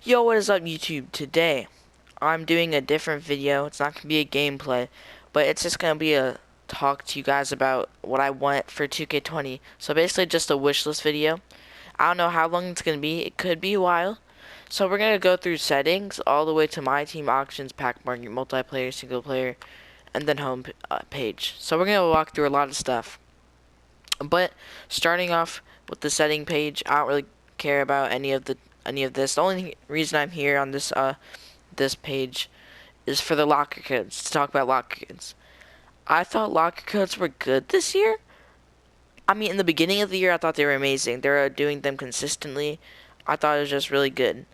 Yo, what is up YouTube? Today, I'm doing a different video. It's not going to be a gameplay, but it's just going to be a talk to you guys about what I want for 2K20. So basically just a wish list video. I don't know how long it's going to be. It could be a while. So we're going to go through settings all the way to my team, auctions, pack market, multiplayer, single player, and then home page. So we're going to walk through a lot of stuff. But starting off with the setting page, I don't really care about any of this. The only reason I'm here on this page is for the locker codes, to talk about locker codes. I thought locker codes were good this year. I mean, in the beginning of the year, I thought they were amazing. They were doing them consistently. I thought it was just really good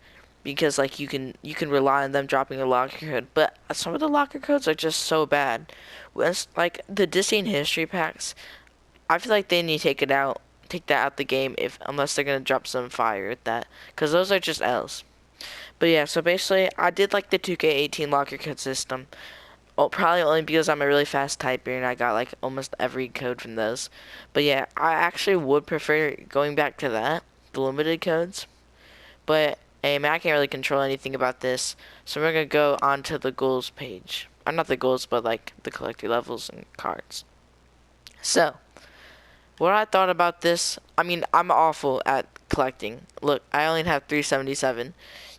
because like you can rely on them dropping a locker code. But some of the locker codes are just so bad. Like the Disney history packs, I feel like they need to take that out the game unless they're gonna drop some fire at that, cause those are just L's. But yeah, so basically, I did like the 2K18 locker code system. Well, probably only because I'm a really fast typer and I got like almost every code from those. But yeah, I actually would prefer going back to that, the limited codes. But hey, man, I can't really control anything about this, so we're gonna go on to the goals page. Or not the goals, but like the collector levels and cards. So, what I thought about this, I mean, I'm awful at collecting. Look, I only have 377.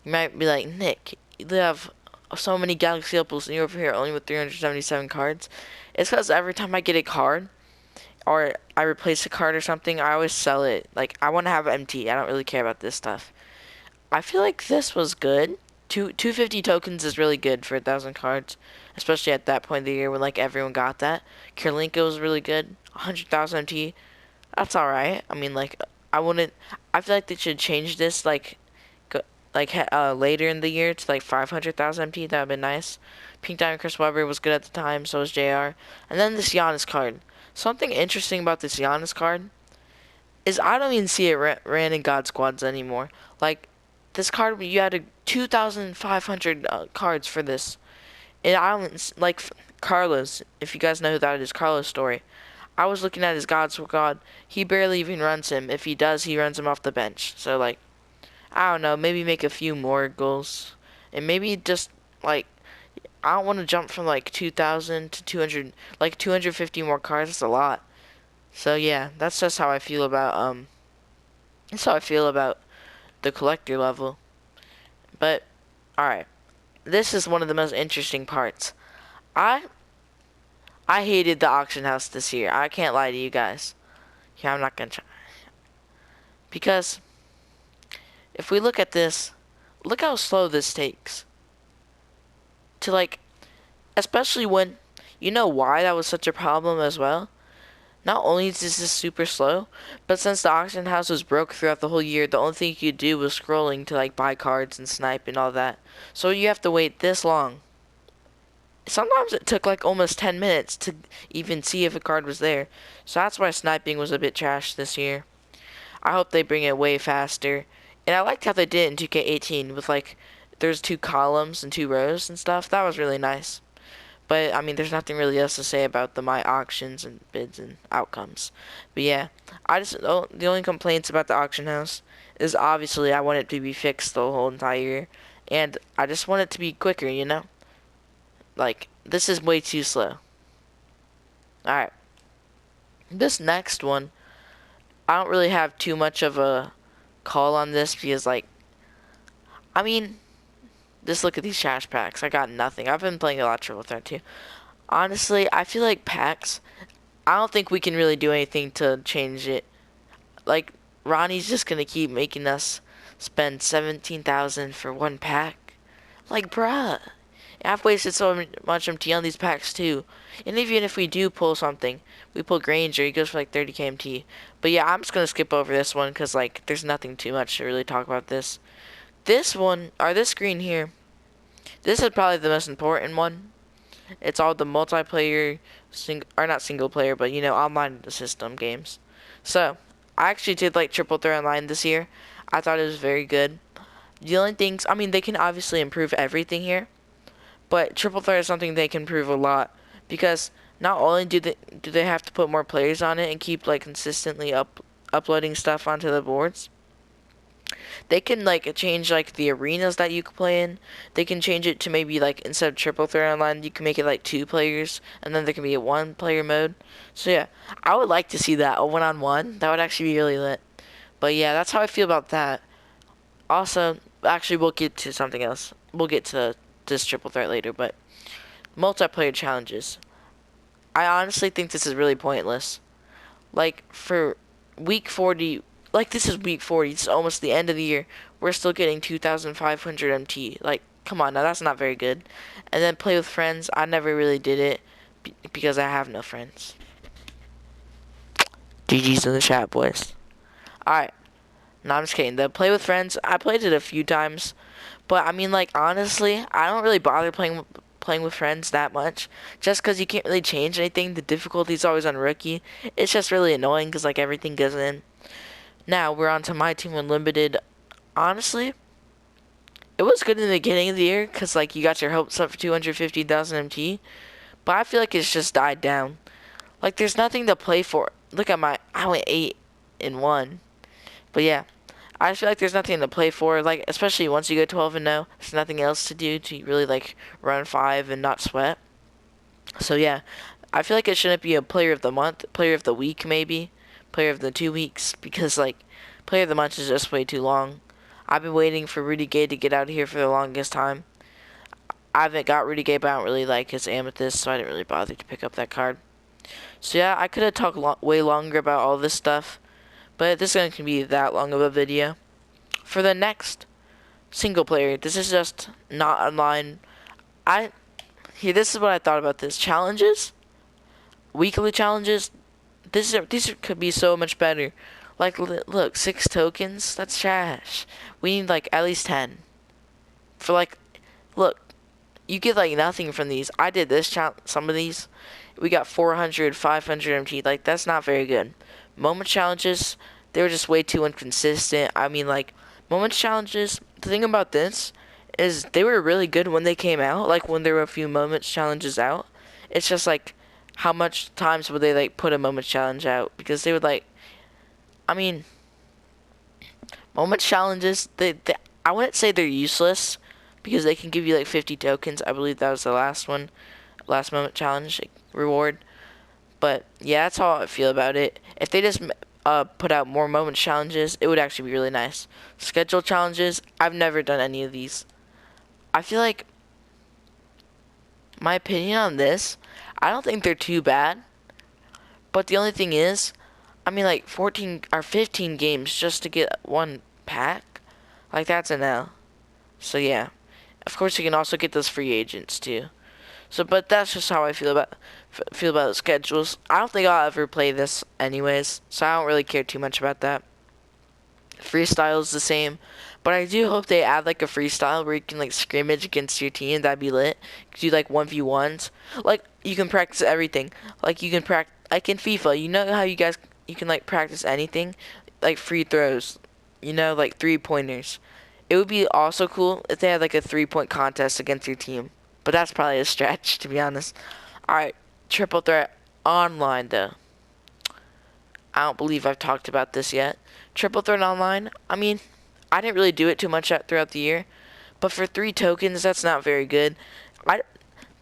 You might be like, Nick, you have so many Galaxy Opals and you're over here only with 377 cards. It's because every time I get a card, or I replace a card or something, I always sell it. Like, I want to have it empty. I don't really care about this stuff. I feel like this was good. 250 tokens is really good for 1,000 cards, especially at that point of the year when like everyone got that. Kirlinka was really good. 100,000 MT, that's alright. I mean, like, I feel like they should change this later in the year to like 500,000 MT. That would be nice. Pink Diamond Chris Webber was good at the time, so was JR. And then this Giannis card. Something interesting about this Giannis card is I don't even see it ran in God Squads anymore. Like, this card, you had 2,500 cards for this. And I don't, like, Carlos, if you guys know who that is, Carlos Story. I was looking at his God Squad. He barely even runs him. If he does, he runs him off the bench. So, like, I don't know. Maybe make a few more goals. And maybe just, like, I don't want to jump from, like, 2,000 to 200. Like, 250 more cards. That's a lot. So, yeah. That's just how I feel about, that's how I feel about the collector level. But, alright. This is one of the most interesting parts. I hated the auction house this year. I can't lie to you guys. Yeah, I'm not gonna try. Because if we look at this, look how slow this takes. To like, especially when, you know why that was such a problem as well? Not only is this super slow, but since the auction house was broke throughout the whole year, the only thing you could do was scrolling to like buy cards and snipe and all that. So you have to wait this long. Sometimes it took like almost 10 minutes to even see if a card was there. So that's why sniping was a bit trash this year. I hope they bring it way faster. And I liked how they did it in 2K18 with like, there's 2 columns and 2 rows and stuff. That was really nice. But, I mean, there's nothing really else to say about the my auctions and bids and outcomes. But yeah, the only complaints about the auction house is obviously I want it to be fixed the whole entire year. And I just want it to be quicker, you know? Like, this is way too slow. Alright. This next one, I don't really have too much of a call on this because, like, I mean, just look at these trash packs. I got nothing. I've been playing a lot of Triple Threat too. Honestly, I feel like packs, I don't think we can really do anything to change it. Like, Ronnie's just gonna keep making us spend 17,000 for one pack. Like, bruh. I've wasted so much MT on these packs too. And even if we do pull something, we pull Granger, he goes for like 30k MT. But yeah, I'm just gonna skip over this one because like there's nothing too much to really talk about this. This one, or this screen here, this is probably the most important one. It's all the multiplayer, or not single player, but you know, online system games. So, I actually did like Triple Threat Online this year. I thought it was very good. The only things, I mean, they can obviously improve everything here. But Triple Threat is something they can improve a lot because not only do they have to put more players on it and keep like consistently uploading stuff onto the boards, They can like change like the arenas that you can play in. They can change it to maybe like instead of triple threat online, you can make it like 2 players, and then there can be a 1 player mode. So yeah, I would like to see that a 1-on-1. That would actually be really lit. But yeah, that's how I feel about that. Also, actually, we'll get to something else. We'll get to this triple threat later, but multiplayer challenges. I honestly think this is really pointless. Like, for week 40, like, this is week 40. It's almost the end of the year. We're still getting 2,500 MT. Like, come on, now that's not very good. And then play with friends. I never really did it because I have no friends. GG's in the chat, boys. Alright. No, I'm just kidding. The play with friends, I played it a few times. But, I mean, like, honestly, I don't really bother playing with friends that much. Just because you can't really change anything. The difficulty's always on rookie. It's just really annoying because, like, everything goes in. Now, we're on to my team unlimited. Honestly, it was good in the beginning of the year because, like, you got your hopes up for 250,000 MT. But I feel like it's just died down. Like, there's nothing to play for. Look at I went 8-1. But yeah, I feel like there's nothing to play for. Like, especially once you go 12-0, there's nothing else to do to really, like, run 5 and not sweat. So yeah, I feel like it shouldn't be a player of the month, player of the week maybe, player of the 2 weeks, because, like, player of the month is just way too long. I've been waiting for Rudy Gay to get out of here for the longest time. I haven't got Rudy Gay, but I don't really like his amethyst, so I didn't really bother to pick up that card. So yeah, I could have talked way longer about all this stuff, but this isn't going to be that long of a video. For the next single player, this is just not online. This is what I thought about this. Challenges, weekly challenges, these could be so much better. Like, look, 6 tokens, that's trash. We need, like, at least 10. For, like, look, you get, like, nothing from these. I did this some of these. We got 400, 500 MT. Like, that's not very good. Moment challenges, they were just way too inconsistent. I mean, like, moment challenges, the thing about this is they were really good when they came out. Like, when there were a few moments challenges out. It's just, like, how much times would they, like, put a moment challenge out? Because they would, like, I mean, moment challenges, I wouldn't say they're useless because they can give you, like, 50 tokens. I believe that was the last one. Last moment challenge reward. But yeah, that's how I feel about it. If they just put out more moment challenges, it would actually be really nice. Schedule challenges, I've never done any of these. I feel like my opinion on this, I don't think they're too bad. But the only thing is, I mean, like 14 or 15 games just to get one pack, like, that's an L. So yeah, of course you can also get those free agents too. So, but that's just how I feel about the schedules. I don't think I'll ever play this anyways, so I don't really care too much about that. Freestyle is the same, but I do hope they add, like, a freestyle where you can, like, scrimmage against your team. That'd be lit. Do, like, 1v1s. Like, you can practice everything. Like, you can practice, like, in FIFA, you know how you can, like, practice anything? Like, free throws. You know, like, 3-pointers. It would be also cool if they had, like, a 3-point contest against your team. But that's probably a stretch, to be honest. Alright, triple threat online, though. I don't believe I've talked about this yet. Triple threat online, I mean, I didn't really do it too much throughout the year. But for 3 tokens, that's not very good.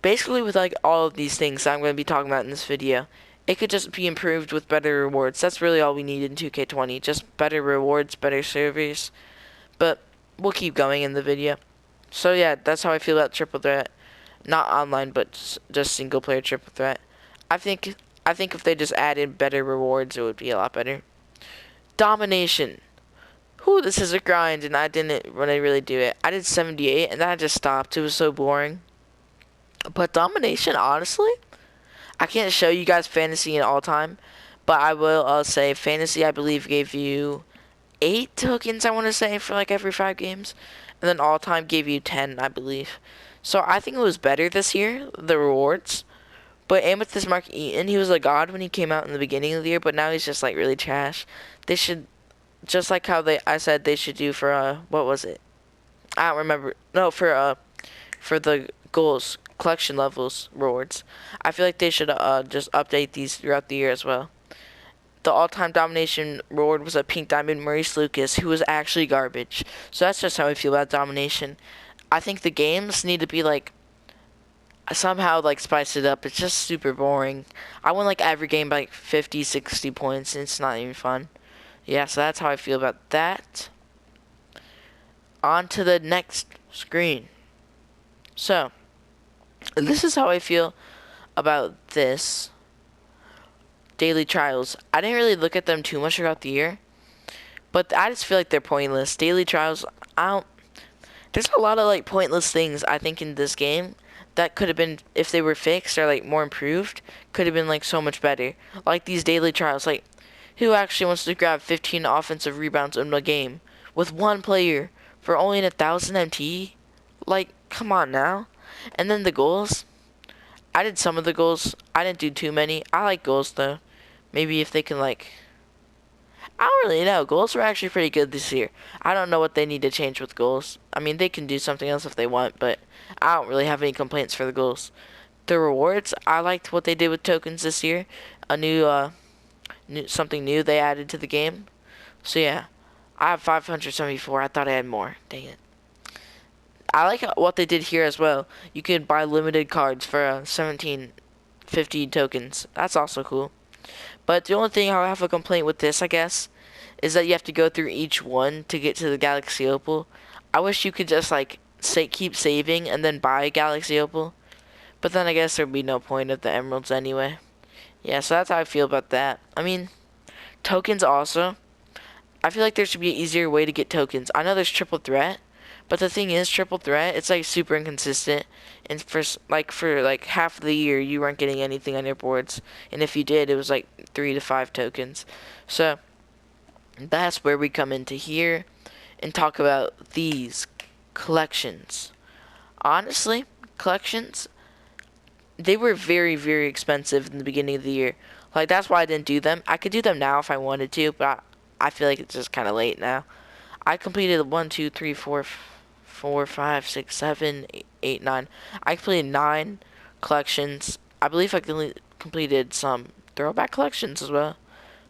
Basically, with, like, all of these things I'm going to be talking about in this video, it could just be improved with better rewards. That's really all we need in 2K20. Just better rewards, better servers. But we'll keep going in the video. So yeah, that's how I feel about triple threat. Not online, but just single player triple threat. I think if they just added better rewards, it would be a lot better. Domination. Whew, this is a grind, and I didn't really do it. I did 78, and then I just stopped. It was so boring. But domination, honestly, I can't show you guys fantasy in all time, but I will say fantasy, I believe, gave you 8 tokens, I want to say, for, like, every 5 games. And then all time gave you 10, I believe. So I think it was better this year, the rewards. But Amethyst Mark Eaton, he was a god when he came out in the beginning of the year, but now he's just, like, really trash. They should, just like how I said they should do for, what was it? I don't remember. No, for the goals, collection levels, rewards. I feel like they should, just update these throughout the year as well. the all-time domination reward was a pink diamond Maurice Lucas, who was actually garbage. So that's just how I feel about domination. I think the games need to be like somehow like spice it up. It's just super boring. I win like every game by like 50, 60 points, and it's not even fun. Yeah, so that's how I feel about that. On to the next screen. So, this is how I feel about this. Daily trials. I didn't really look at them too much throughout the year, but I just feel like they're pointless. Daily trials, I don't. There's a lot of like pointless things I think in this game that could have been, if they were fixed or like more improved, could have been like so much better. Like these daily trials, like who actually wants to grab 15 offensive rebounds in a game with one player for only 1,000 MT? Like, come on now. And then the goals. I did some of the goals. I didn't do too many. I like goals though. Maybe if they can like, I don't really know. Goals were actually pretty good this year. I don't know what they need to change with goals. I mean, they can do something else if they want, but I don't really have any complaints for the goals. The rewards, I liked what they did with tokens this year. A something new they added to the game. So yeah, I have 574. I thought I had more. Dang it. I like what they did here as well. You could buy limited cards for 1750 tokens. That's also cool. But the only thing I have a complaint with this, I guess, is that you have to go through each one to get to the Galaxy Opal. I wish you could just like keep saving and then buy a Galaxy Opal. But then I guess there'd be no point of the emeralds anyway. Yeah, so that's how I feel about that. I mean, tokens also. I feel like there should be an easier way to get tokens. I know there's triple threat, but the thing is, triple threat, it's like super inconsistent. And for like half of the year, you weren't getting anything on your boards. And if you did, it was like 3 to 5 tokens. So that's where we come into here and talk about these collections. Honestly, collections, they were very, very expensive in the beginning of the year. Like, that's why I didn't do them. I could do them now if I wanted to, but I feel like it's just kind of late now. I completed 1, 2, 3, 4, 4, 5, 6, 7, 8, 9. I completed 9 collections. I believe I completed some throwback collections as well.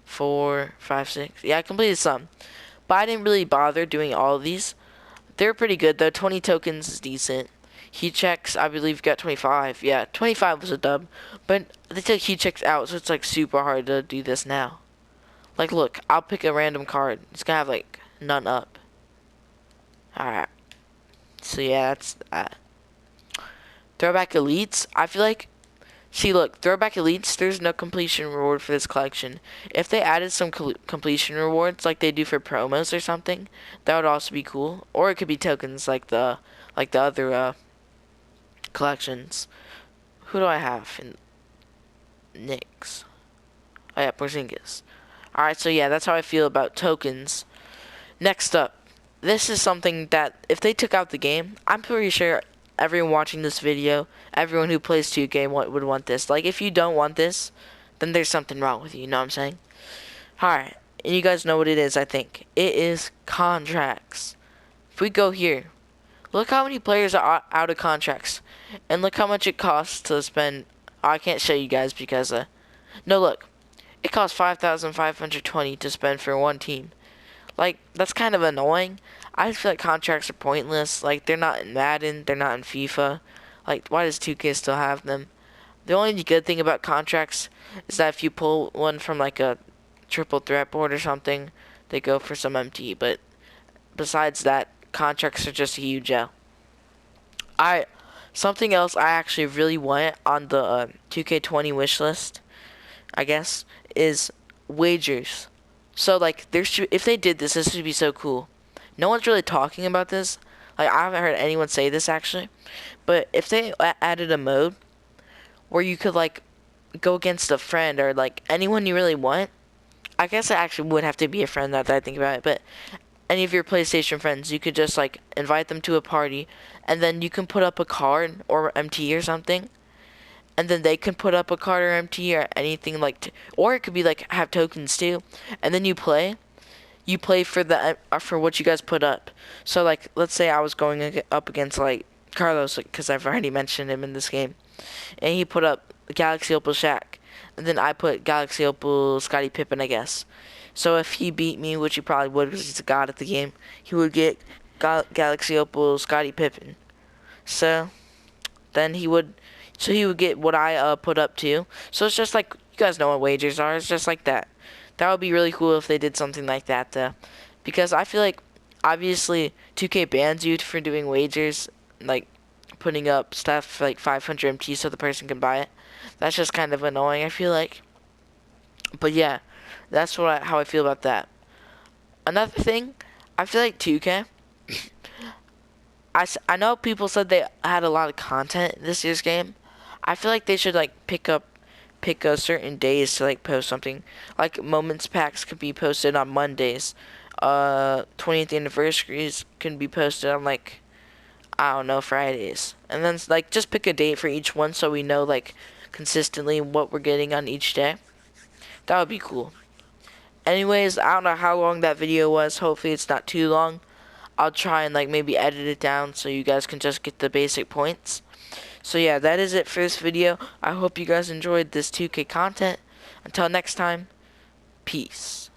4, 5, 6. Yeah, I completed some. But I didn't really bother doing all of these. They're pretty good though. 20 tokens is decent. Heat checks, I believe, got 25. Yeah, 25 was a dub. But they took heat checks out, so it's like super hard to do this now. Like, look, I'll pick a random card. It's gonna have like none up. Alright. So yeah, that's that. Throwback elites, I feel like, see, look, throwback elites, there's no completion reward for this collection. If they added some completion rewards like they do for promos or something, that would also be cool. Or it could be tokens like the other collections. Who do I have in Knicks? Oh yeah, Porzingis. Alright, so yeah, that's how I feel about tokens. Next up, this is something that if they took out the game, I'm pretty sure everyone watching this video, everyone who plays 2K would want this. Like, if you don't want this, then there's something wrong with you know what I'm saying? Alright, and you guys know what it is, I think. It is contracts. If we go here, look how many players are out of contracts. And look how much it costs to spend. Oh, I can't show you guys because, no, look. It costs 5,520 to spend for one team. Like, that's kind of annoying. I just feel like contracts are pointless. Like, they're not in Madden. They're not in FIFA. Like, why does 2K still have them? The only good thing about contracts is that if you pull one from, like, a triple threat board or something, they go for some MT. But besides that, contracts are just a huge L. Something else I actually really want on the 2K20 wish list, I guess, is wagers. So like, if they did this would be so cool. No one's really talking about this. Like, I haven't heard anyone say this actually. But if they added a mode where you could like go against a friend or like anyone you really want, I guess it actually would have to be a friend now that I think about it. But any of your PlayStation friends, you could just like invite them to a party, and then you can put up a card or MT or something, and then they can put up a card or MT or anything like, or it could be like have tokens too, and then you play for the for what you guys put up. So like, let's say I was going up against like Carlos, because I've already mentioned him in this game, and he put up Galaxy Opal Shack. and then I put Galaxy Opal, Scottie Pippen, I guess. So if he beat me, which he probably would because he's a god at the game, he would get Galaxy Opal, Scottie Pippen. So then he would get what I put up to. So it's just like, you guys know what wagers are. It's just like that. That would be really cool if they did something like that, though, because I feel like obviously 2K bans you for doing wagers, like putting up stuff for like 500 MT so the person can buy it. That's just kind of annoying, I feel like. But yeah, that's how I feel about that. Another thing, I feel like 2K. I know people said they had a lot of content in this year's game. I feel like they should like pick a certain days to like post something. Like moments packs could be posted on Mondays. 20th anniversaries can be posted on like, I don't know, Fridays. And then like just pick a date for each one so we know like consistently what we're getting on each day. That would be cool. Anyways, I don't know how long that video was. Hopefully it's not too long. I'll try and like maybe edit it down so you guys can just get the basic points. So yeah, that is it for this video. I hope you guys enjoyed this 2K content. Until next time, peace.